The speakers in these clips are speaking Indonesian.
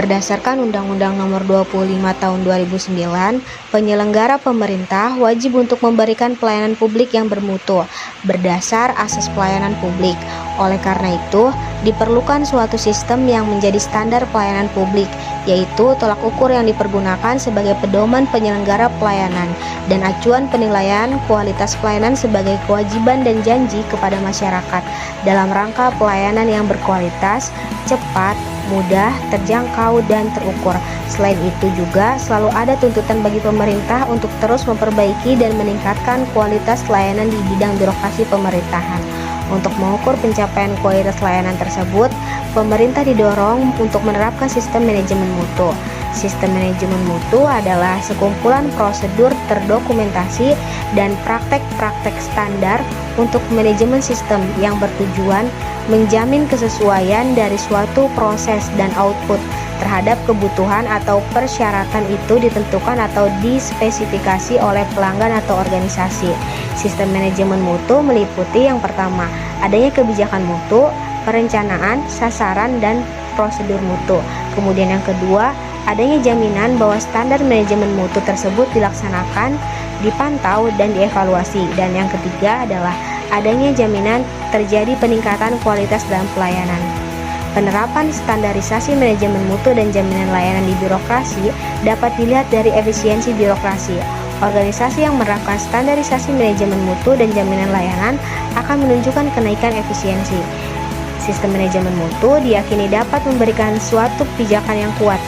Berdasarkan Undang-Undang Nomor 25 Tahun 2009, penyelenggara pemerintah wajib untuk memberikan pelayanan publik yang bermutu berdasar asas pelayanan publik. Oleh karena itu, diperlukan suatu sistem yang menjadi standar pelayanan publik, yaitu tolak ukur yang dipergunakan sebagai pedoman penyelenggara pelayanan dan acuan penilaian kualitas pelayanan sebagai kewajiban dan janji kepada masyarakat dalam rangka pelayanan yang berkualitas, cepat, mudah, terjangkau, dan terukur. Selain itu juga selalu ada tuntutan bagi pemerintah untuk terus memperbaiki dan meningkatkan kualitas layanan di bidang birokrasi pemerintahan. Untuk mengukur pencapaian kualitas layanan tersebut, pemerintah didorong untuk menerapkan sistem manajemen mutu. Sistem manajemen mutu adalah sekumpulan prosedur terdokumentasi dan praktek-praktek standar untuk manajemen sistem yang bertujuan menjamin kesesuaian dari suatu proses dan output terhadap kebutuhan atau persyaratan itu ditentukan atau dispesifikasi oleh pelanggan atau organisasi. Sistem manajemen mutu meliputi yang pertama, adanya kebijakan mutu, perencanaan, sasaran, dan prosedur mutu. Kemudian yang kedua, adanya jaminan bahwa standar manajemen mutu tersebut dilaksanakan, dipantau, dan dievaluasi. Dan yang ketiga adalah adanya jaminan terjadi peningkatan kualitas dalam pelayanan. Penerapan standarisasi manajemen mutu dan jaminan layanan di birokrasi dapat dilihat dari efisiensi birokrasi. Organisasi yang menerapkan standarisasi manajemen mutu dan jaminan layanan akan menunjukkan kenaikan efisiensi. Sistem manajemen mutu diyakini dapat memberikan suatu pijakan yang kuat,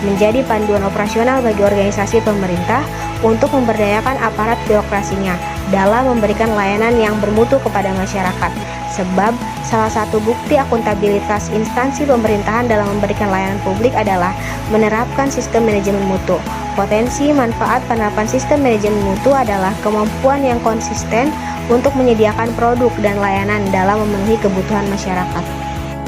menjadi panduan operasional bagi organisasi pemerintah untuk memberdayakan aparat birokrasinya dalam memberikan layanan yang bermutu kepada masyarakat. Sebab salah satu bukti akuntabilitas instansi pemerintahan dalam memberikan layanan publik adalah menerapkan sistem manajemen mutu. Potensi manfaat penerapan sistem manajemen mutu adalah kemampuan yang konsisten untuk menyediakan produk dan layanan dalam memenuhi kebutuhan masyarakat.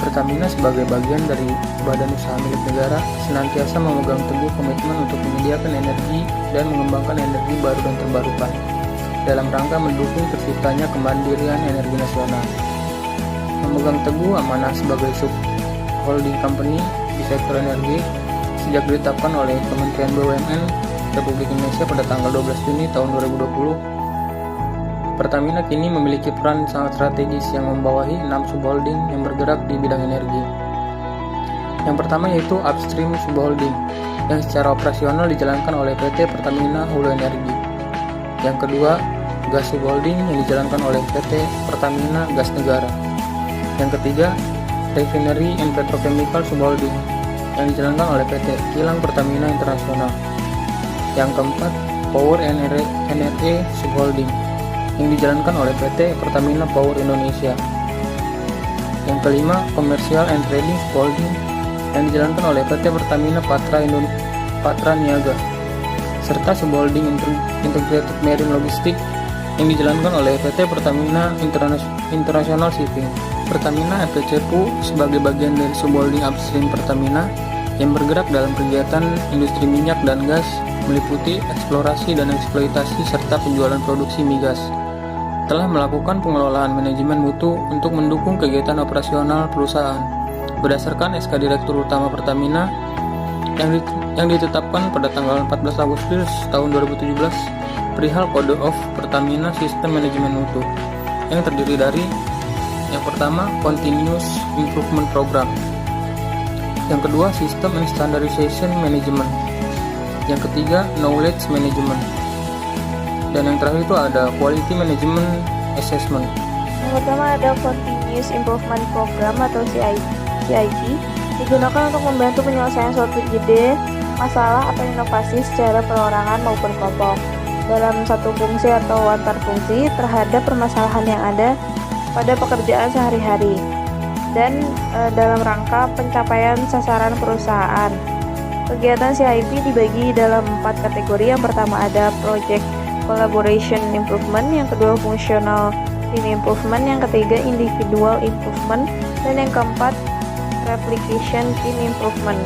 Pertamina sebagai bagian dari badan usaha milik negara senantiasa memegang teguh komitmen untuk menyediakan energi dan mengembangkan energi baru dan terbarukan dalam rangka mendukung terciptanya kemandirian energi nasional. Memegang teguh amanah sebagai sub-holding company di sektor energi sejak ditetapkan oleh Kementerian BUMN Republik Indonesia pada tanggal 12 Juni tahun 2020. Pertamina kini memiliki peran sangat strategis yang membawahi 6 subholding yang bergerak di bidang energi. Yang pertama yaitu upstream subholding yang secara operasional dijalankan oleh PT Pertamina Hulu Energi. Yang kedua, gas subholding yang dijalankan oleh PT Pertamina Gas Negara. Yang ketiga, refinery and petrochemical subholding yang dijalankan oleh PT Kilang Pertamina Internasional. Yang keempat, Power and NRE subholding yang dijalankan oleh PT Pertamina Power Indonesia. Yang kelima, Commercial and Trading Subholding yang dijalankan oleh PT Pertamina Patra Niaga, serta Subholding Integrated Marine Logistics yang dijalankan oleh PT Pertamina International Shipping. Pertamina FPCPU sebagai bagian dari subholding upstream Pertamina yang bergerak dalam kegiatan industri minyak dan gas meliputi eksplorasi dan eksploitasi serta penjualan produksi migas. Telah melakukan pengelolaan manajemen mutu untuk mendukung kegiatan operasional perusahaan berdasarkan SK Direktur Utama Pertamina yang ditetapkan pada tanggal 14 Agustus tahun 2017 perihal Code of Pertamina System Management Mutu yang terdiri dari yang pertama Continuous Improvement Program, yang kedua System and Standardization Management, yang ketiga Knowledge Management, dan yang terakhir itu ada Quality Management Assessment. Yang pertama ada Continuous Improvement Program atau CIP, digunakan untuk membantu penyelesaian suatu ide, masalah atau inovasi secara perorangan maupun kelompok dalam satu fungsi atau antar fungsi terhadap permasalahan yang ada pada pekerjaan sehari-hari dan dalam rangka pencapaian sasaran perusahaan. Kegiatan CIP dibagi dalam 4 kategori. Yang pertama ada Project Collaboration Improvement, yang kedua Functional Team Improvement, yang ketiga Individual Improvement, dan yang keempat Replication Team Improvement.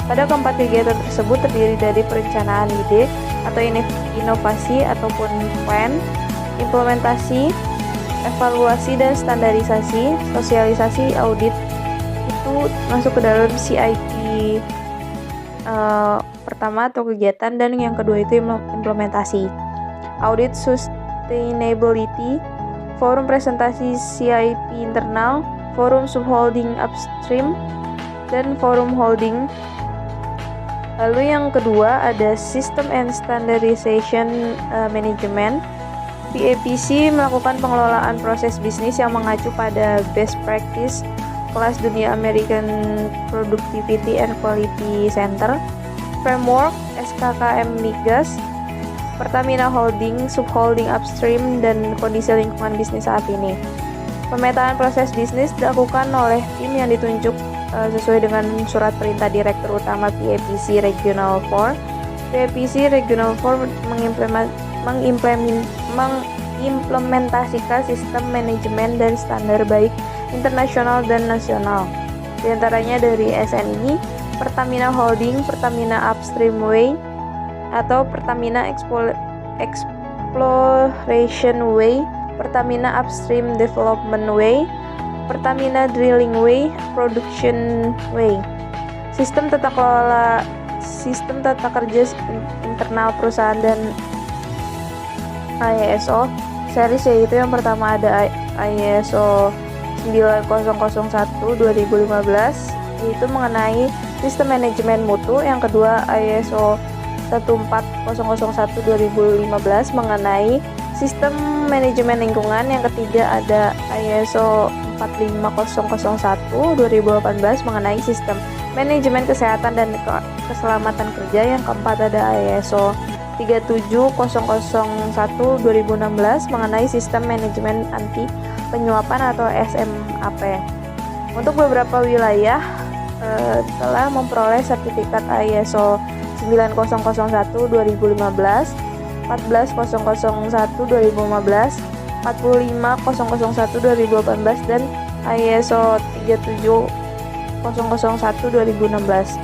Pada keempat kegiatan tersebut terdiri dari perencanaan ide atau inovasi ataupun plan, implementasi, evaluasi dan standarisasi, sosialisasi, audit. Itu masuk ke dalam CIP pertama atau kegiatan, dan yang kedua itu implementasi. Audit sustainability, forum presentasi CIP internal, forum subholding upstream, dan forum holding. Lalu yang kedua ada System and Standardization Management. PAPC melakukan pengelolaan proses bisnis yang mengacu pada best practice kelas dunia American Productivity and Quality Center, Framework SKKM Migas, Pertamina Holding, Subholding Upstream, dan kondisi lingkungan bisnis saat ini. Pemetaan proses bisnis dilakukan oleh tim yang ditunjuk sesuai dengan surat perintah Direktur Utama PAPC Regional 4. PAPC Regional 4 mengimplementasikan sistem manajemen dan standar baik internasional dan nasional. Di antaranya dari SNI, Pertamina Holding, Pertamina Upstream Way atau Pertamina Exploration Way, Pertamina Upstream Development Way, Pertamina Drilling Way, Production Way. Sistem tata kerja internal perusahaan dan ISO series, yaitu yang pertama ada ISO 9001/2015 yaitu mengenai sistem manajemen mutu, yang kedua ISO 14001/2015 mengenai sistem manajemen lingkungan, yang ketiga ada ISO 45001/2018 mengenai sistem manajemen kesehatan dan keselamatan kerja, yang keempat ada ISO 37001/2016 mengenai sistem manajemen anti penyuapan atau SMAP. Untuk beberapa wilayah telah memperoleh sertifikat ISO 9001/2015, 14001/2015, 45001/2018, dan ISO 37001/2016.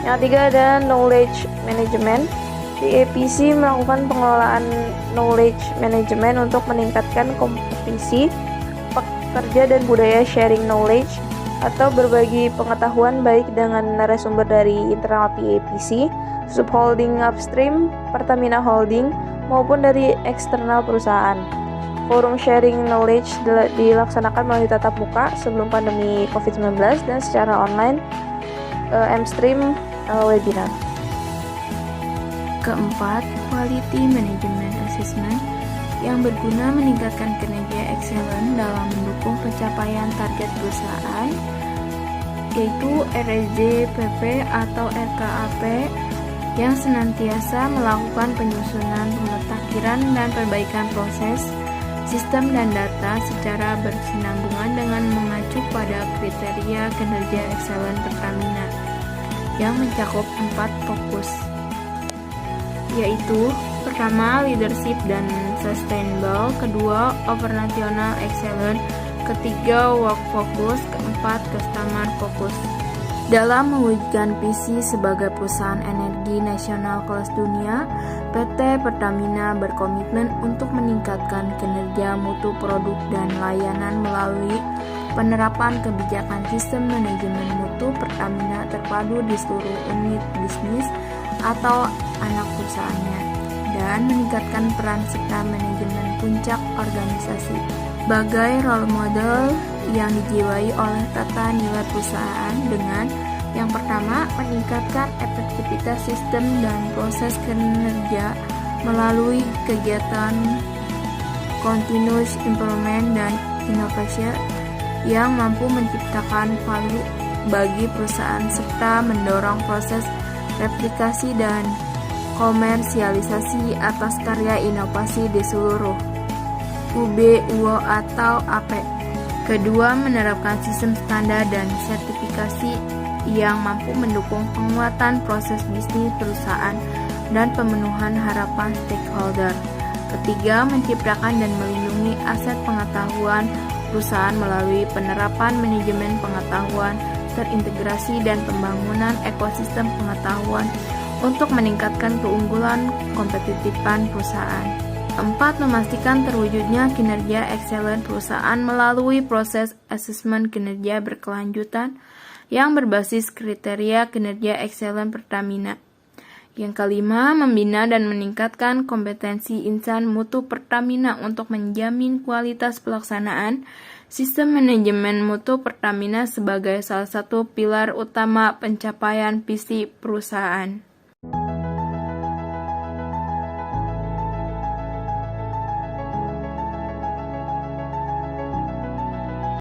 Yang ketiga ada knowledge management. PAPC melakukan pengelolaan knowledge management untuk meningkatkan kompetisi pekerja dan budaya sharing knowledge atau berbagi pengetahuan baik dengan narasumber dari internal PAPC, subholding upstream, Pertamina Holding, maupun dari eksternal perusahaan. Forum sharing knowledge dilaksanakan melalui tatap muka sebelum pandemi COVID-19 dan secara online M-Stream webinar. Keempat, Quality Management Assessment yang berguna meningkatkan kinerja excellent dalam mendukung pencapaian target perusahaan, yaitu RSJ PP atau RKAP yang senantiasa melakukan penyusunan, pemutakhiran, dan perbaikan proses, sistem, dan data secara berkesinambungan dengan mengacu pada kriteria kinerja excellent Pertamina yang mencakup 4 fokus, yaitu pertama leadership dan sustainable, kedua operational excellent, ketiga work focus, keempat customer focus. Dalam mewujudkan visi sebagai perusahaan energi nasional kelas dunia, PT Pertamina berkomitmen untuk meningkatkan kinerja mutu produk dan layanan melalui penerapan kebijakan sistem manajemen mutu Pertamina terpadu di seluruh unit bisnis atau anak perusahaannya, dan meningkatkan peran serta manajemen puncak organisasi sebagai role model yang dijiwai oleh tata nilai perusahaan dengan yang pertama, meningkatkan efektivitas sistem dan proses kinerja melalui kegiatan continuous improvement dan inovasi yang mampu menciptakan value bagi perusahaan serta mendorong proses replikasi dan komersialisasi atas karya inovasi di seluruh UB/UO atau AP. Kedua, menerapkan sistem standar dan sertifikasi yang mampu mendukung penguatan proses bisnis perusahaan dan pemenuhan harapan stakeholder. Ketiga, menciptakan dan melindungi aset pengetahuan perusahaan melalui penerapan manajemen pengetahuan terintegrasi dan pembangunan ekosistem pengetahuan untuk meningkatkan keunggulan kompetitifan perusahaan. 4. Memastikan terwujudnya kinerja excellent perusahaan melalui proses asesmen kinerja berkelanjutan yang berbasis kriteria kinerja excellent Pertamina. Yang kelima, membina dan meningkatkan kompetensi insan mutu Pertamina untuk menjamin kualitas pelaksanaan sistem manajemen mutu Pertamina sebagai salah satu pilar utama pencapaian visi perusahaan.